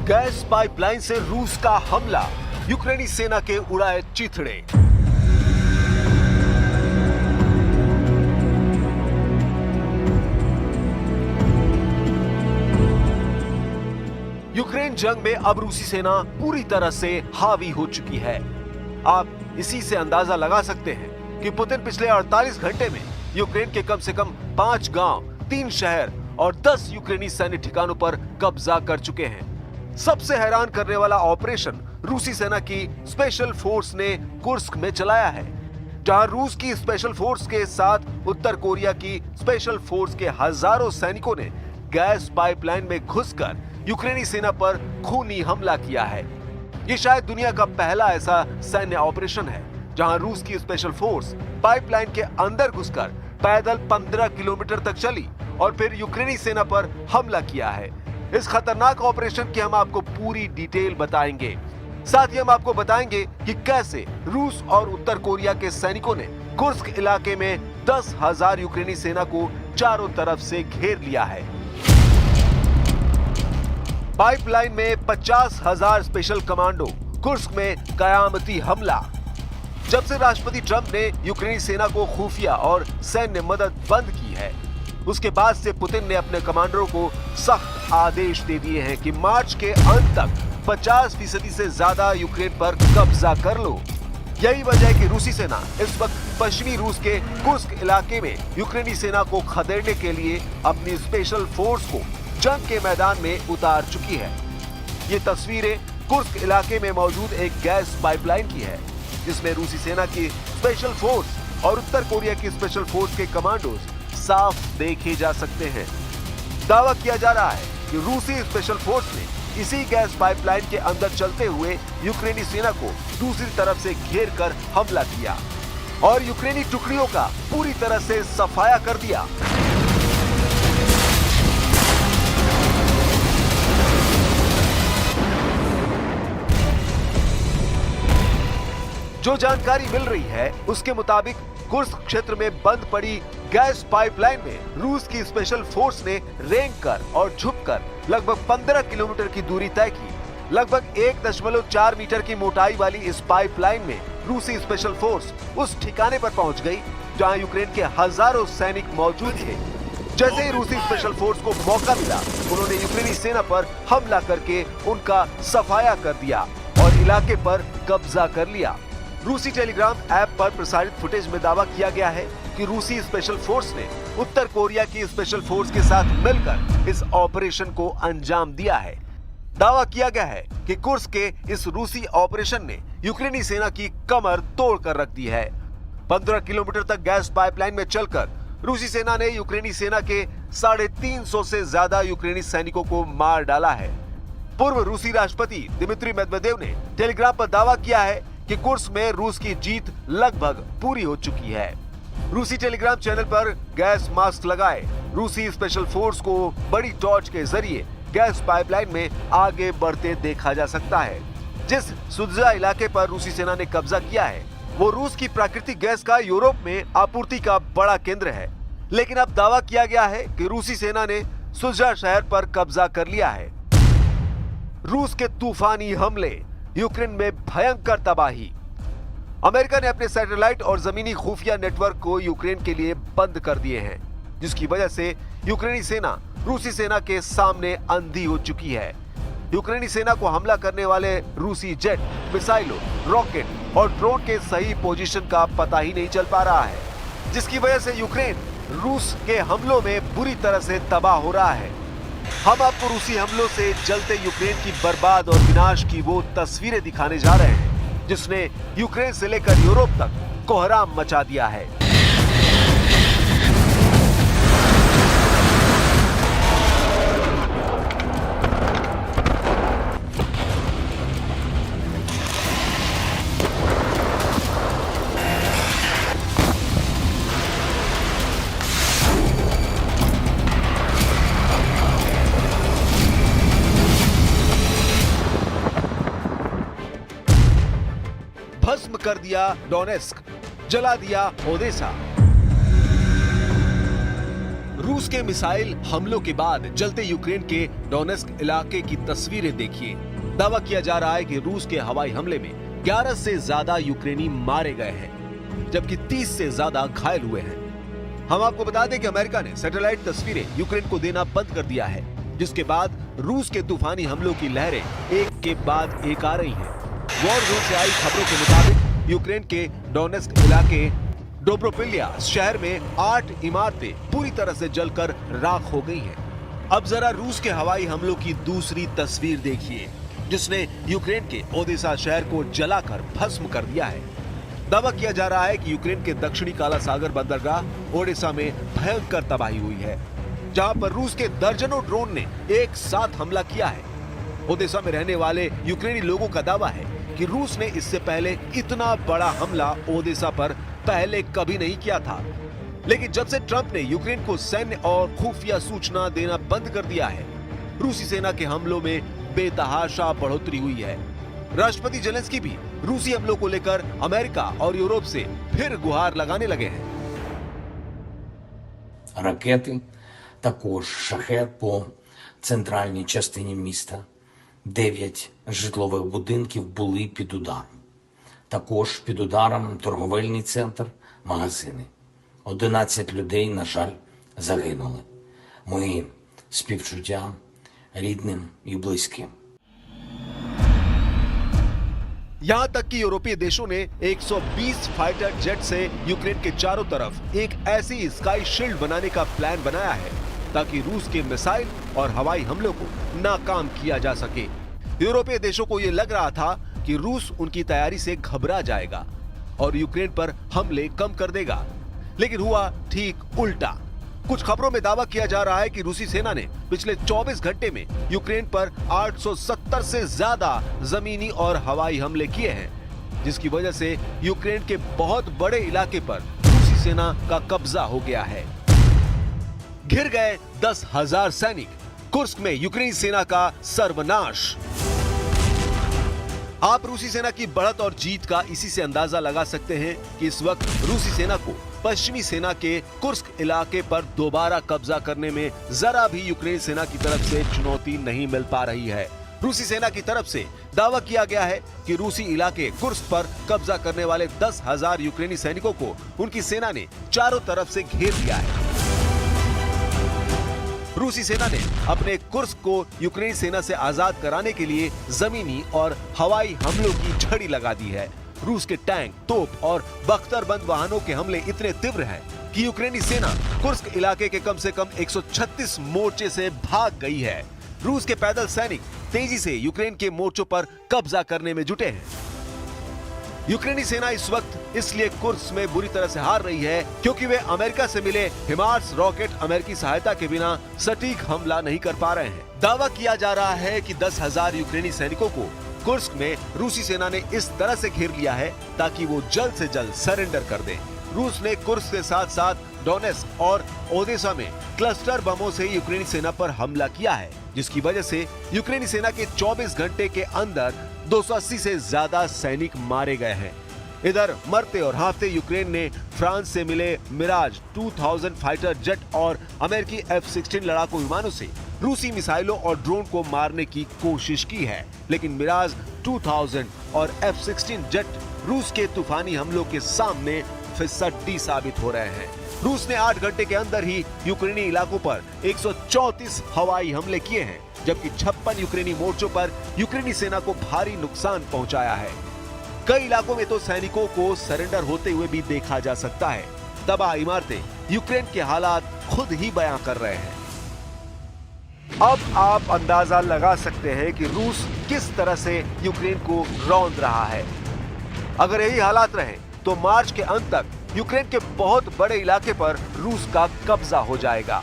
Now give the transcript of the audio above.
Gas pipeline से रूस का हमला, यूक्रेनी सेना के उड़ाए चिथड़े। यूक्रेन जंग में अब रूसी सेना पूरी तरह से हावी हो चुकी है। आप इसी से अंदाजा लगा सकते हैं कि पुतिन पिछले 48 घंटे में यूक्रेन के कम से कम 5 गांव, 3 शहर और 10 यूक्रेनी सैन्य ठिकानों पर कब्जा कर चुके हैं। सबसे हैरान करने वाला ऑपरेशन रूसी सेना की स्पेशल फोर्स ने कुर्स्क में चलाया है, जहां रूस की स्पेशल फोर्स के साथ उत्तर कोरिया की स्पेशल फोर्स के हजारों सैनिकों ने गैस पाइपलाइन में घुसकर यूक्रेनी सेना पर खूनी हमला किया है। ये शायद दुनिया का पहला ऐसा सैन्य ऑपरेशन है जहां रूस की स्पेशल फोर्स पाइपलाइन के अंदर घुसकर पैदल 15 किलोमीटर तक चली और फिर यूक्रेनी सेना पर हमला किया है। इस खतरनाक ऑपरेशन की हम आपको पूरी डिटेल बताएंगे। साथ ही हम आपको बताएंगे कि कैसे रूस और उत्तर कोरिया के सैनिकों ने कुर्स्क इलाके में 10,000 यूक्रेनी सेना को चारों तरफ से घेर लिया है। पाइपलाइन में 50,000 स्पेशल कमांडो, कुर्स्क में कयामती हमला। जब से राष्ट्रपति ट्रंप ने यूक्रेनी सेना को खुफिया और सैन्य मदद बंद की है, उसके बाद से पुतिन ने अपने कमांडरों को सख्त आदेश दे दिए हैं कि मार्च के अंत तक 50% से ज्यादा यूक्रेन पर कब्जा कर लो। यही वजह है कि रूसी सेना इस वक्त पश्चिमी रूस के कुर्स्क इलाके में यूक्रेनी सेना को खदेड़ने के लिए अपनी स्पेशल फोर्स को जंग के मैदान में उतार चुकी है। ये तस्वीरें कुर्स्क इलाके में मौजूद एक गैस पाइपलाइन की है, जिसमें रूसी सेना की स्पेशल फोर्स और उत्तर कोरिया की स्पेशल फोर्स के कमांडोज साफ देखे जा सकते हैं। दावा किया जा रहा है कि रूसी स्पेशल फोर्स ने इसी गैस पाइपलाइन के अंदर चलते हुए यूक्रेनी सेना को दूसरी तरफ से घेर कर हमला किया और यूक्रेनी टुकड़ियों का पूरी तरह से सफाया कर दिया। जो जानकारी मिल रही है उसके मुताबिक कुर्स्क क्षेत्र में बंद पड़ी गैस पाइपलाइन में रूस की स्पेशल फोर्स ने रेंग कर और झुककर लगभग 15 किलोमीटर की दूरी तय की। लगभग 1.4 मीटर की मोटाई वाली इस पाइपलाइन में रूसी स्पेशल फोर्स उस ठिकाने पर पहुंच गई जहां यूक्रेन के हजारों सैनिक मौजूद थे। जैसे ही रूसी स्पेशल फोर्स को मौका मिला, उन्होंने यूक्रेनी सेना पर हमला करके उनका सफाया कर दिया और इलाके पर कब्जा कर लिया। रूसी टेलीग्राम ऐप पर प्रसारित फुटेज में दावा किया गया है कि रूसी स्पेशल फोर्स ने उत्तर कोरिया की स्पेशल फोर्स के साथ मिलकर इस ऑपरेशन को अंजाम दिया है। दावा किया गया है कि कुर्स्क के इस रूसी ऑपरेशन ने यूक्रेनी सेना की कमर तोड़ कर रख दी है। 15 किलोमीटर तक गैस पाइपलाइन में चलकर रूसी सेना ने यूक्रेनी सेना के 350 से ज्यादा यूक्रेनी सैनिकों को मार डाला है। पूर्व रूसी राष्ट्रपति दिमित्री मेदवेदेव ने टेलीग्राम पर दावा किया है कि कुर्स्क में रूस की जीत लगभग पूरी हो चुकी है। रूसी टेलीग्राम चैनल पर गैस मास्क लगाए रूसी स्पेशल फोर्स को बड़ी टॉर्च के जरिए गैस पाइपलाइन में आगे बढ़ते देखा जा सकता है। जिस सुदजा इलाके पर रूसी सेना ने कब्जा किया है, वो रूस की प्राकृतिक गैस का यूरोप में आपूर्ति का बड़ा केंद्र है। लेकिन अब दावा किया गया है कि रूसी सेना ने सुदजा शहर पर कब्जा कर लिया है। रूस के तूफानी हमले, यूक्रेन में भयंकर तबाही। अमेरिका ने अपने सैटेलाइट और जमीनी खुफिया नेटवर्क को यूक्रेन के लिए बंद कर दिए हैं, जिसकी वजह से यूक्रेनी सेना रूसी सेना के सामने अंधी हो चुकी है। यूक्रेनी सेना को हमला करने वाले रूसी जेट, मिसाइलों, रॉकेट और ड्रोन के सही पोजीशन का पता ही नहीं चल पा रहा है, जिसकी वजह से यूक्रेन रूस के हमलों में बुरी तरह से तबाह हो रहा है। हम आपको रूसी हमलों से जलते यूक्रेन की बर्बाद और विनाश की वो तस्वीरें दिखाने जा रहे हैं जिसने यूक्रेन से लेकर यूरोप तक कोहराम मचा दिया है। भस्म कर दिया डोनेस्क, जला दिया ओदेसा। रूस के मिसाइल हमलों के बाद जलते यूक्रेन के डोनेस्क इलाके की तस्वीरें देखिए। दावा किया जा रहा है कि रूस के हवाई हमले में 11 से ज्यादा यूक्रेनी मारे गए हैं, जबकि 30 से ज्यादा घायल हुए हैं। हम आपको बता दें कि अमेरिका ने सैटेलाइट तस्वीरें यूक्रेन को देना बंद कर दिया है, जिसके बाद रूस के तूफानी हमलों की लहरें एक के बाद एक आ रही हैं। वॉर जोन से आई खबरों के मुताबिक यूक्रेन के डोनेस्क इलाके डोब्रोपिल्या शहर में 8 इमारतें पूरी तरह से जलकर राख हो गई हैं। अब जरा रूस के हवाई हमलों की दूसरी तस्वीर देखिए, जिसने यूक्रेन के ओदेसा शहर को जलाकर भस्म कर दिया है। दावा किया जा रहा है कि यूक्रेन के दक्षिणी काला सागर बंदरगाह ओडेसा में भयंकर तबाही हुई है, जहां पर रूस के दर्जनों ड्रोन ने एक साथ हमला किया है। ओदेसा में रहने वाले यूक्रेनी लोगों का दावा है कि रूस ने इससे पहले इतना बड़ा हमला ओदेसा पर पहले कभी नहीं किया था, लेकिन जब से ट्रंप ने यूक्रेन को सैन्य और खुफिया सूचना देना बंद कर दिया है, रूसी सेना के हमलों में बेतहाशा बढ़ोतरी हुई है। राष्ट्रपति जेलेंस्की भी रूसी हमलों को लेकर अमेरिका और यूरोप से फिर गुहार लगाने लगे हैं। Ракети, також шахед по центральній частині міста. 9 житлових будинків були під ударом. Також під ударом торговельний центр, магазини. 11 людей, на жаль, загинули. Мої співчуття рідним і близьким. यहाँ तक कि यूरोपीय देशों ने 120 फाइटर जेट से यूक्रेन के चारों तरफ एक ऐसी स्काई शील्ड बनाने का प्लान बनाया है, ताकि रूस के मिसाइल और हवाई हमलों को नाकाम किया जा सके। यूरोपीय देशों को यह लग रहा था कि रूस उनकी तैयारी से घबरा जाएगा और यूक्रेन पर हमले कम कर देगा, लेकिन हुआ ठीक उल्टा। कुछ खबरों में दावा किया जा रहा है कि रूसी सेना ने पिछले 24 घंटे में यूक्रेन पर 870 से ज्यादा जमीनी और हवाई हमले किए हैं, जिसकी वजह से यूक्रेन के बहुत बड़े इलाके पर रूसी सेना का कब्जा हो गया है। घिर गए 10,000 सैनिक, कुर्स्क में यूक्रेनी सेना का सर्वनाश। आप रूसी सेना की बढ़त और जीत का इसी से अंदाजा लगा सकते हैं कि इस वक्त रूसी सेना को पश्चिमी सेना के कुर्स्क इलाके पर दोबारा कब्जा करने में जरा भी यूक्रेनी सेना की तरफ से चुनौती नहीं मिल पा रही है। रूसी सेना की तरफ से दावा किया गया है कि रूसी इलाके कुर्स्क पर कब्जा करने वाले 10,000 यूक्रेनी सैनिकों को उनकी सेना ने चारों तरफ से घेर लिया है। रूसी सेना ने अपने कुर्स्क को यूक्रेनी सेना से आजाद कराने के लिए जमीनी और हवाई हमलों की झड़ी लगा दी है। रूस के टैंक, तोप और बख्तरबंद वाहनों के हमले इतने तीव्र हैं कि यूक्रेनी सेना कुर्स्क इलाके के कम से कम 136 मोर्चे से भाग गई है। रूस के पैदल सैनिक तेजी से यूक्रेन के मोर्चों पर कब्जा करने में जुटे हैं। यूक्रेनी सेना इस वक्त इसलिए कुर्स्क में बुरी तरह से हार रही है क्योंकि वे अमेरिका से मिले हिमार्स रॉकेट अमेरिकी सहायता के बिना सटीक हमला नहीं कर पा रहे हैं। दावा किया जा रहा है कि 10,000 यूक्रेनी सैनिकों को कुर्स्क में रूसी सेना ने इस तरह से घेर लिया है ताकि वो जल्द से जल्द सरेंडर कर दें। रूस ने कुर्स्क के साथ साथ डोनेस्क और ओदेसा में क्लस्टर बमों से यूक्रेनी सेना पर हमला किया है, जिसकी वजह से यूक्रेनी सेना के 24 घंटे के अंदर 280 से ज्यादा सैनिक मारे गए हैं। इधर मरते और हाँफते यूक्रेन ने फ्रांस से मिले मिराज 2000 फाइटर जेट और अमेरिकी F-16 लड़ाकू विमानों से रूसी मिसाइलों और ड्रोन को मारने की कोशिश की है, लेकिन मिराज 2000 और F-16 जेट रूस के तूफानी हमलों के सामने फिसड्डी साबित हो रहे हैं। रूस ने 8 घंटे के अंदर ही यूक्रेनी इलाकों पर 134 हवाई हमले किए हैं, जबकि 56 यूक्रेनी मोर्चों पर यूक्रेनी सेना को भारी नुकसान पहुंचाया है। कई इलाकों में तो सैनिकों को सरेंडर होते हुए भी देखा जा सकता है। तबाह इमारतें यूक्रेन के हालात खुद ही बयां कर रहे हैं। अब आप अंदाजा लगा सकते हैं कि रूस किस तरह से यूक्रेन को रौंद रहा है। अगर यही हालात रहे तो मार्च के अंत तक यूक्रेन के बहुत बड़े इलाके पर रूस का कब्जा हो जाएगा।